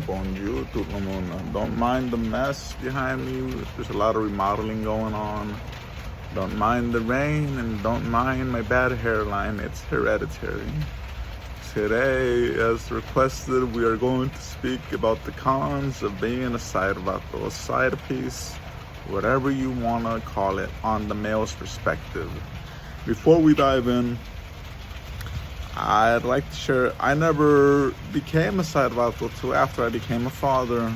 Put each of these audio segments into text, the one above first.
Bonjour, tout le monde. Don't mind the mess behind me. There's a lot of remodeling going on. Don't mind the rain and don't mind my bad hairline. It's hereditary. Today, as requested, we are going to speak about the cons of being a sidevato, a side piece, whatever you want to call it, on the male's perspective. Before we dive in, I'd like to share, I never became a sidevato till after I became a father.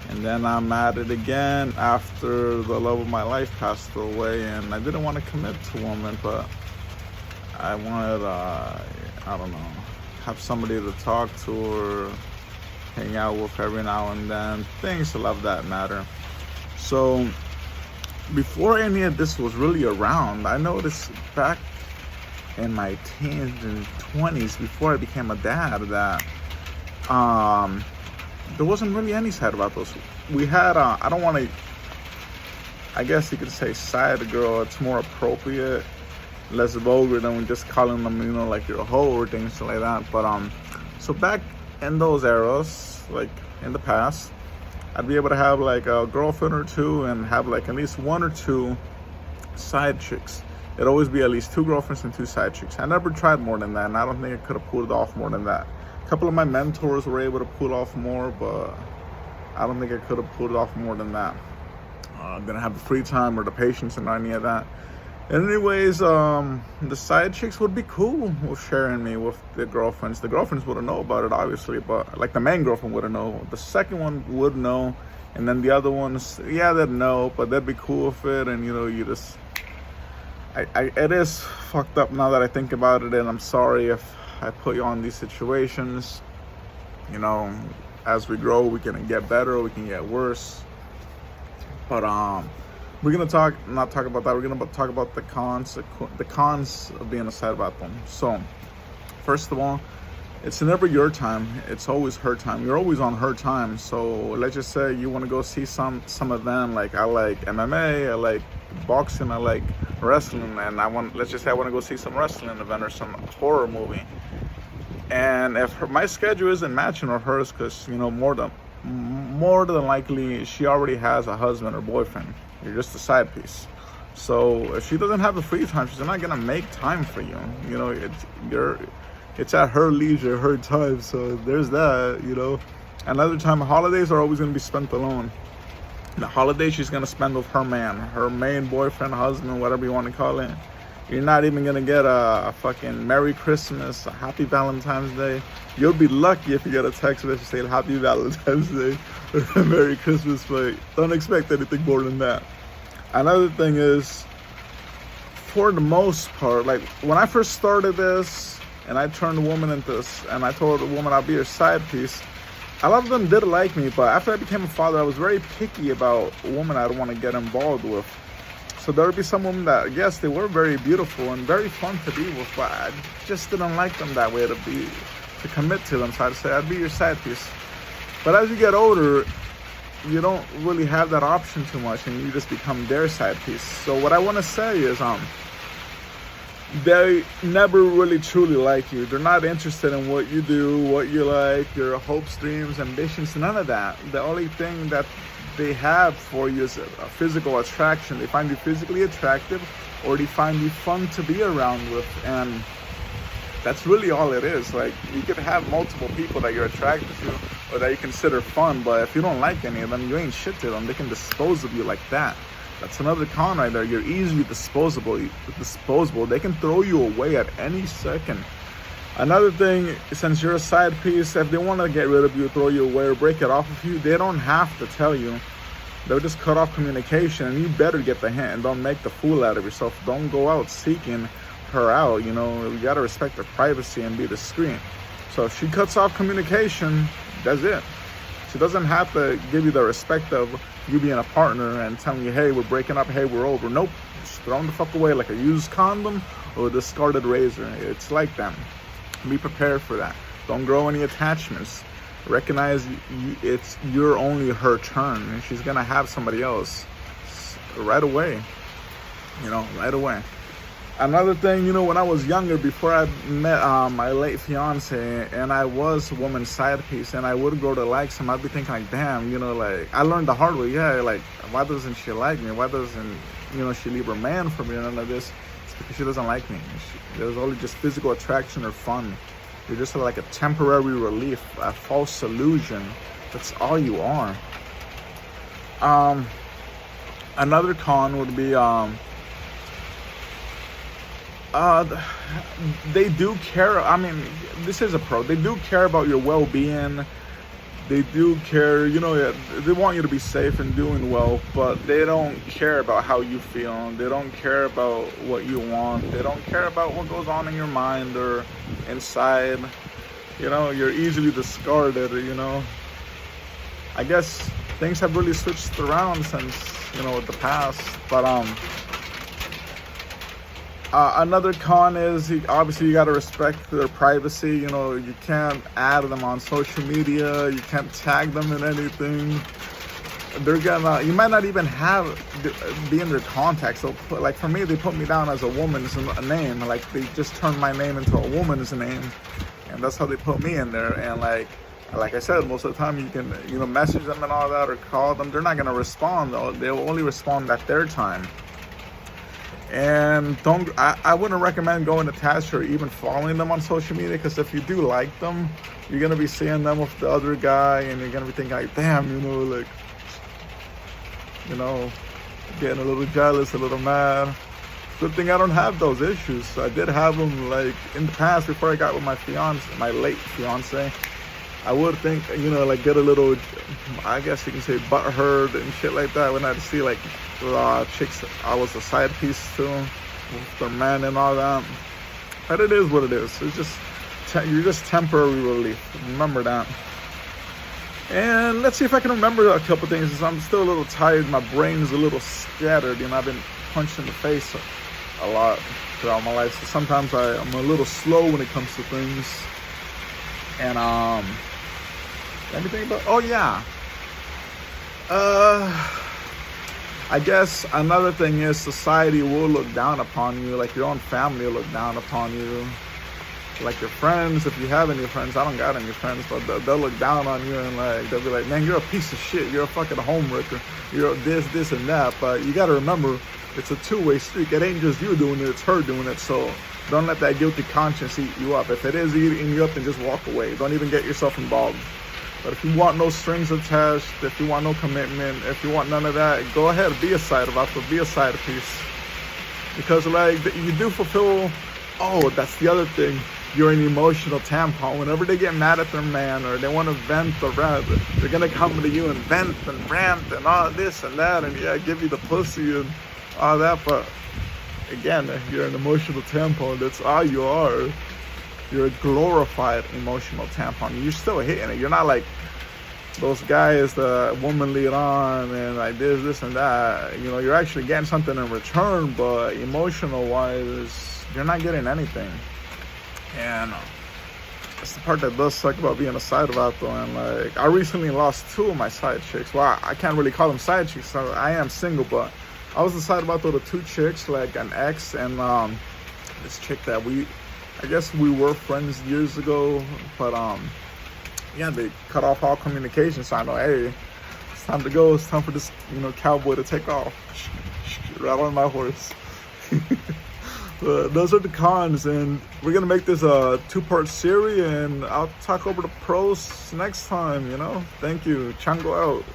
And then I'm at it again after the love of my life passed away. And I didn't want to commit to a woman, but I wanted, I don't know, have somebody to talk to or hang out with every now and then. Things of that matter. So before any of this was really around, I noticed back in my teens and 20s, before I became a dad, that there wasn't really any side about those. We had, I don't want to, I guess you could say side girl. It's more appropriate, less vulgar than just calling them, you know, like you're a hoe or things like that. But so back in those eras, like in the past, I'd be able to have like a girlfriend or two and have like at least one or two side chicks. It'd always be at least two girlfriends and two side chicks. I never tried more than that, and I don't think I could have pulled it off more than that. A couple of my mentors were able to pull off more, but I don't think I could have pulled it off more than that. I didn't have the free time or the patience and any of that. Anyways, the side chicks would be cool with sharing me with the girlfriends. The girlfriends wouldn't know about it, obviously, but like the main girlfriend wouldn't know. The second one would know, and then the other ones, yeah, they'd know, but they'd be cool with it, and you know, you just... it is fucked up now that I think about it, and I'm sorry if I put you on these situations. You know, as we grow, we can get better, we can get worse. But we're gonna not talk about that. We're gonna talk about the cons of being a sidevato. So, first of all, it's never your time. It's always her time. You're always on her time. So let's just say you want to go see some event. Like I like MMA, I like boxing, I like wrestling, and let's just say I want to go see some wrestling event or some horror movie. And if my schedule isn't matching or hers, because you know more than likely she already has a husband or boyfriend. You're just a side piece. So if she doesn't have the free time, she's not gonna make time for you. You know, it's at her leisure, her time. So there's that, you know. Another time, holidays are always going to be spent alone. The holiday she's going to spend with her man, her main boyfriend, husband, whatever you want to call it. You're not even going to get a fucking Merry Christmas, a Happy Valentine's Day. You'll be lucky if you get a text message saying Happy Valentine's Day or Merry Christmas, but don't expect anything more than that. Another thing is, for the most part, like when I first started this, and I turned a woman into this, and I told a woman I'll be her side piece. A lot of them did like me, but after I became a father, I was very picky about a woman I'd want to get involved with. So there would be some women that, yes, they were very beautiful and very fun to be with, but I just didn't like them that way to commit to them. So I'd say I'd be your side piece. But as you get older, you don't really have that option too much, and you just become their side piece. So what I want to say is, they never really truly like you. They're not interested in what you do, what you like, your hopes, dreams, ambitions, none of that. The only thing that they have for you is a physical attraction. They find you physically attractive, or they find you fun to be around with, and that's really all it is. Like, you could have multiple people that you're attracted to or that you consider fun, but if you don't like any of them, you ain't shit to them. They can dispose of you like that. That's another con right there. You're easily disposable. They can throw you away at any second. Another thing, since you're a side piece, if they want to get rid of you, throw you away, or break it off of you, they don't have to tell you. They'll just cut off communication, and you better get the hint and don't make the fool out of yourself. Don't go out seeking her out. You know, you gotta respect her privacy and be discreet. So if she cuts off communication, that's it. She doesn't have to give you the respect of you being a partner and telling you, hey, we're breaking up, hey, we're over. Nope, just throw them the fuck away like a used condom or a discarded razor. It's like them. Be prepared for that. Don't grow any attachments. Recognize you're only her turn, and she's gonna have somebody else right away. You know, right away. Another thing, when I was younger, before I met my late fiance, and I was a woman's side piece, and I would go to like some, I'd be thinking like, damn, like I learned the hard way. Yeah, like why doesn't she like me? Why doesn't she leave her man for me? And none of this. It's because she doesn't like me. There's only just physical attraction or fun. You're just like a temporary relief, a false illusion. That's all you are. Another con would be they do care. I mean, this is a pro. They do care about your well-being. They do care, they want you to be safe and doing well, but they don't care about how you feel. They don't care about what you want. They don't care about what goes on in your mind or inside. You're easily discarded, I guess things have really switched around since, the past, but, another con is obviously you got to respect their privacy. You can't add them on social media. You can't tag them in anything. You might not even be in their contacts. So like for me, they put me down as a woman's name. Like they just turned my name into a woman's name, and that's how they put me in there. And like I said, most of the time you can message them and all that or call them. They're not gonna respond though. They'll only respond at their time. And I wouldn't recommend going attached or even following them on social media, because if you do like them, you're gonna be seeing them with the other guy, and you're gonna be thinking like, damn, getting a little jealous, a little mad. Good thing I don't have those issues. I did have them like in the past before I got with my late fiance. I would think, get a little, I guess you can say, butthurt and shit like that when I'd see like chicks I was a side piece to with their man and all that. But it is what it is. It's just you're just temporary relief. Remember that. And let's see if I can remember a couple things, because I'm still a little tired. My brain is a little scattered. I've been punched in the face a lot throughout my life. So sometimes I'm a little slow when it comes to things. And let me think about. Oh yeah. I guess another thing is society will look down upon you. Like your own family will look down upon you. Like your friends, if you have any friends. I don't got any friends, but they'll look down on you and like they'll be like, man, you're a piece of shit. You're a fucking homewrecker. You're this and that. But you gotta remember, it's a two-way street. It ain't just you doing it, it's her doing it. So don't let that guilty conscience eat you up. If it is eating you up, then just walk away. Don't even get yourself involved. But if you want no strings attached, if you want no commitment, if you want none of that, go ahead, be a Sidevato, be a side piece. Because like you do fulfill, that's the other thing. You're an emotional tampon. Whenever they get mad at their man or they want to vent or rant, they're gonna come to you and vent and rant and all this and that and give you the pussy and all that. But again, you're an emotional tampon. That's all you are. You're a glorified emotional tampon. You're still hitting it. You're not like those guys, the woman lead on and like this and that. You're actually getting something in return, but emotional wise, you're not getting anything. And that's the part that does suck about being a Sidevato. And like, I recently lost 2 of my side chicks. Well, I can't really call them side chicks. So I am single, but I was a Sidevato to 2 chicks, like an ex and this chick that I guess we were friends years ago, but they cut off all communication. So I know, hey, it's time to go. It's time for this, cowboy to take off. Right on my horse. Those are the cons, and we're gonna make this a 2-part series, and I'll talk over the pros next time. Thank you. Chango out.